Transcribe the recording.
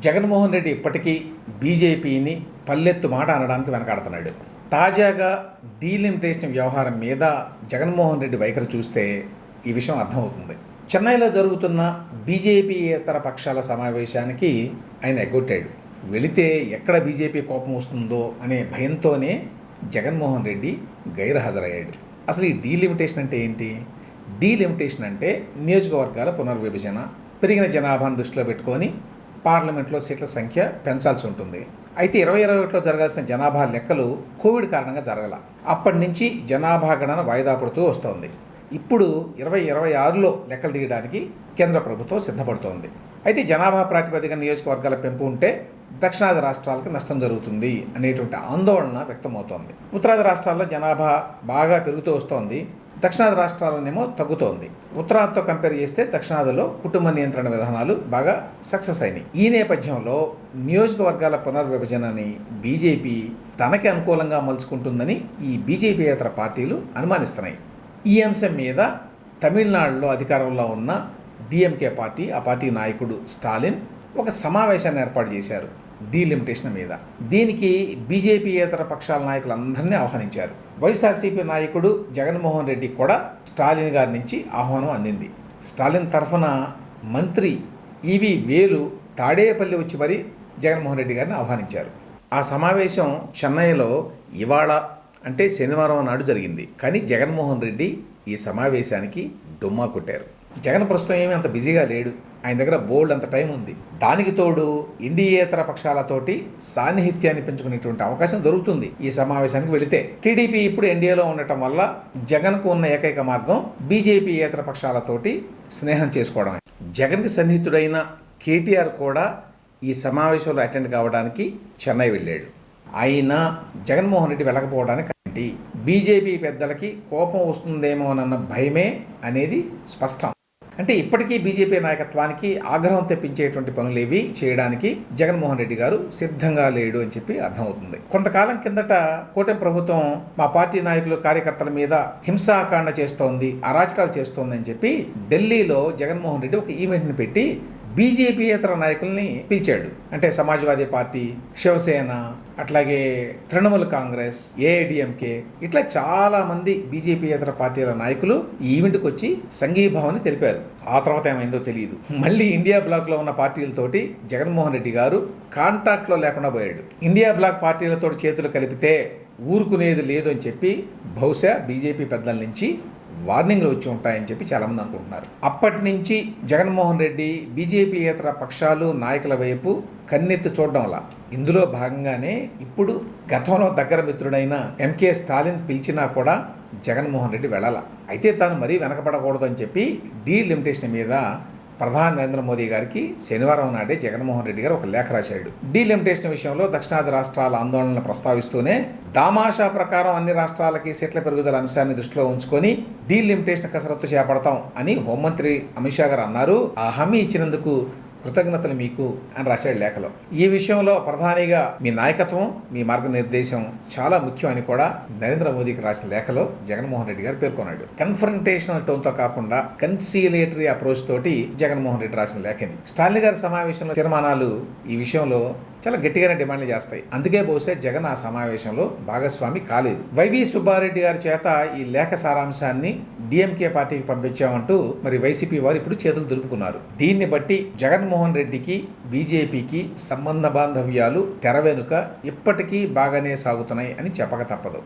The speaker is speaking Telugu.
జగన్మోహన్ రెడ్డి ఇప్పటికీ బీజేపీని పల్లెత్తు మాట అనడానికి వెనకాడుతున్నాడు. తాజాగా డీలిమిటేషన్ వ్యవహారం మీద జగన్మోహన్ రెడ్డి వైఖరి చూస్తే ఈ విషయం అర్థమవుతుంది. చెన్నైలో జరుగుతున్న బీజేపీయేతర పక్షాల సమావేశానికి ఆయన ఎగ్గొట్టాడు. వెళితే ఎక్కడ బీజేపీ కోపం వస్తుందో అనే భయంతోనే జగన్మోహన్ రెడ్డి గైర్హాజరయ్యాడు. అసలు ఈ డీలిమిటేషన్ అంటే ఏంటి? డీలిమిటేషన్ అంటే నియోజకవర్గాల పునర్విభజన, పెరిగిన జనాభాను దృష్టిలో పెట్టుకొని పార్లమెంట్లో సీట్ల సంఖ్య పెంచాల్సి ఉంటుంది. అయితే 2021లో జరగాల్సిన జనాభా లెక్కలు కోవిడ్ కారణంగా జరగల. అప్పటి నుంచి జనాభా గణన వాయిదా పడుతూ వస్తోంది. ఇప్పుడు 2026లో లెక్కలు తీయడానికి కేంద్ర ప్రభుత్వం సిద్ధపడుతోంది. అయితే జనాభా ప్రాతిపదికన నియోజకవర్గాల పెంపు ఉంటే దక్షిణాది రాష్ట్రాలకు నష్టం జరుగుతుంది అనేటువంటి ఆందోళన వ్యక్తమవుతోంది. ఉత్తరాది రాష్ట్రాల్లో జనాభా బాగా పెరుగుతూ వస్తోంది, దక్షిణాది రాష్ట్రాలనేమో తగ్గుతోంది. ఉత్తరాదితో కంపేర్ చేస్తే దక్షిణాదిలో కుటుంబ నియంత్రణ విధానాలు బాగా సక్సెస్ అయినాయి. ఈ నేపథ్యంలో నియోజకవర్గాల పునర్విభజనని బీజేపీ తనకి అనుకూలంగా మలుచుకుంటుందని ఈ బీజేపీయేతర పార్టీలు అనుమానిస్తున్నాయి. ఈ అంశం మీద తమిళనాడులో అధికారంలో ఉన్న డిఎంకే పార్టీ, ఆ పార్టీ నాయకుడు స్టాలిన్ ఒక సమావేశాన్ని ఏర్పాటు చేశారు డీలిమిటేషన్ మీద. దీనికి బీజేపీయేతర పక్షాల నాయకులందరినీ ఆహ్వానించారు. వైఎస్ఆర్సీపీ నాయకుడు జగన్మోహన్ రెడ్డి కూడా స్టాలిన్ గారి నుంచి ఆహ్వానం అందింది. స్టాలిన్ తరఫున మంత్రి ఈవి వేలు తాడేపల్లి వచ్చి మరి జగన్మోహన్ రెడ్డి గారిని ఆహ్వానించారు. ఆ సమావేశం చెన్నైలో ఇవాళ అంటే శనివారం నాడు జరిగింది. కానీ జగన్మోహన్ రెడ్డి ఈ సమావేశానికి డుమ్మా కొట్టారు. జగన్ ప్రస్తుతం ఏమీ అంత బిజీగా లేడు, ఆయన దగ్గర బోల్డ్ అంత టైం ఉంది. దానికి తోడు ఎన్డీఏతర పక్షాలతోటి సాన్నిహిత్యాన్ని పెంచుకునేటువంటి అవకాశం దొరుకుతుంది ఈ సమావేశానికి వెళితే. టీడీపీ ఇప్పుడు ఎన్డీఏలో ఉండటం వల్ల జగన్కు ఉన్న ఏకైక మార్గం బీజేపీయేతర పక్షాలతోటి స్నేహం చేసుకోవడమే. జగన్కి సన్నిహితుడైన కేటీఆర్ కూడా ఈ సమావేశంలో అటెండ్ కావడానికి చెన్నై వెళ్ళాడు. అయినా జగన్మోహన్ రెడ్డి వెళ్ళకపోవడానికి ఏంటి? బీజేపీ పెద్దలకి కోపం వస్తుందేమోనన్న భయమే అనేది స్పష్టం. అంటే ఇప్పటికీ బీజేపీ నాయకత్వానికి ఆగ్రహం తెప్పించేటువంటి పనులేవి చేయడానికి జగన్మోహన్ రెడ్డి గారు సిద్ధంగా లేడు అని చెప్పి అర్థమవుతుంది. కొంతకాలం కిందట కూటమి ప్రభుత్వం మా పార్టీ నాయకులు కార్యకర్తల మీద హింసాకాండ చేస్తోంది, అరాచకాలు చేస్తోంది అని చెప్పి ఢిల్లీలో జగన్మోహన్ రెడ్డి ఒక ఈవెంట్ని పెట్టి బీజేపీయేతర నాయకుల్ని పిలిచాడు. అంటే సమాజ్వాదీ పార్టీ, శివసేన, అట్లాగే తృణమూల్ కాంగ్రెస్, ఏఐడిఎంకే, ఇట్లా చాలా మంది బీజేపీయేతర పార్టీల నాయకులు ఈ ఈవెంట్కి వచ్చి సంఘీభావాన్ని తెలిపారు. ఆ తర్వాత ఏమైందో తెలియదు. మళ్ళీ ఇండియా బ్లాక్లో ఉన్న పార్టీలతోటి జగన్మోహన్ రెడ్డి గారు కాంటాక్ట్లో లేకుండా పోయాడు. ఇండియా బ్లాక్ పార్టీలతో చేతులు కలిపితే ఊరుకునేది లేదు అని చెప్పి బహుశా బీజేపీ పెద్దల నుంచి వార్నింగ్లు వచ్చి ఉంటాయని చెప్పి చాలామంది అనుకుంటున్నారు. అప్పటి నుంచి జగన్మోహన్ రెడ్డి బీజేపీయేతర పక్షాలు నాయకుల వైపు కన్నెత్తి చూడడంలా. ఇందులో భాగంగానే ఇప్పుడు గతంలో దగ్గర మిత్రుడైన ఎంకే స్టాలిన్ పిలిచినా కూడా జగన్మోహన్ రెడ్డి వెళ్ళాల. అయితే తాను మరీ వెనకబడకూడదు అని చెప్పి డీలిమిటేషన్ మీద ప్రధాని నరేంద్ర మోదీ గారికి శనివారం నాడే జగన్మోహన్ రెడ్డి గారు ఒక లేఖ రాశాడు. డీలిమిటేషన్ విషయంలో దక్షిణాది రాష్ట్రాల ఆందోళనలు ప్రస్తావిస్తూనే దామాషా ప్రకారం అన్ని రాష్ట్రాలకి సీట్ల పెరుగుదల అంశాన్ని దృష్టిలో ఉంచుకొని డీలిమిటేషన్ కసరత్తు చేపడతాం అని హోంమంత్రి అమిత్ షా గారు అన్నారు. ఆ హామీ ఇచ్చినందుకు కృతజ్ఞతలు మీకు అని రాశాడు లేఖలో. ఈ విషయంలో ప్రధానిగా మీ నాయకత్వం, మీ మార్గనిర్దేశం చాలా ముఖ్యం అని కూడా నరేంద్ర మోదీకి రాసిన లేఖలో జగన్మోహన్ రెడ్డి గారు పేర్కొన్నాడు. కన్ఫరంటేషనల్ టోన్తో కాకుండా కన్సీలియేటరీ అప్రోచ్ తోటి జగన్మోహన్ రెడ్డి రాసిన లేఖని. స్టాలిన్ గారి సమావేశంలో తీర్మానాలు ఈ విషయంలో చాలా గట్టిగానే డిమాండ్లు చేస్తాయి. అందుకే బహుశా జగన్ ఆ సమావేశంలో భాగస్వామి కాలేదు. వైవి సుబ్బారెడ్డి గారి చేత ఈ లేఖ సారాంశాన్ని డిఎంకే పార్టీకి పంపించామంటూ మరి వైసీపీ వారు ఇప్పుడు చేతులు దులుపుకున్నారు. దీన్ని బట్టి జగన్మోహన్ రెడ్డికి బీజేపీకి సంబంధ బాంధవ్యాలు తెర వెనుక ఇప్పటికీ బాగానే సాగుతున్నాయి అని చెప్పక తప్పదు.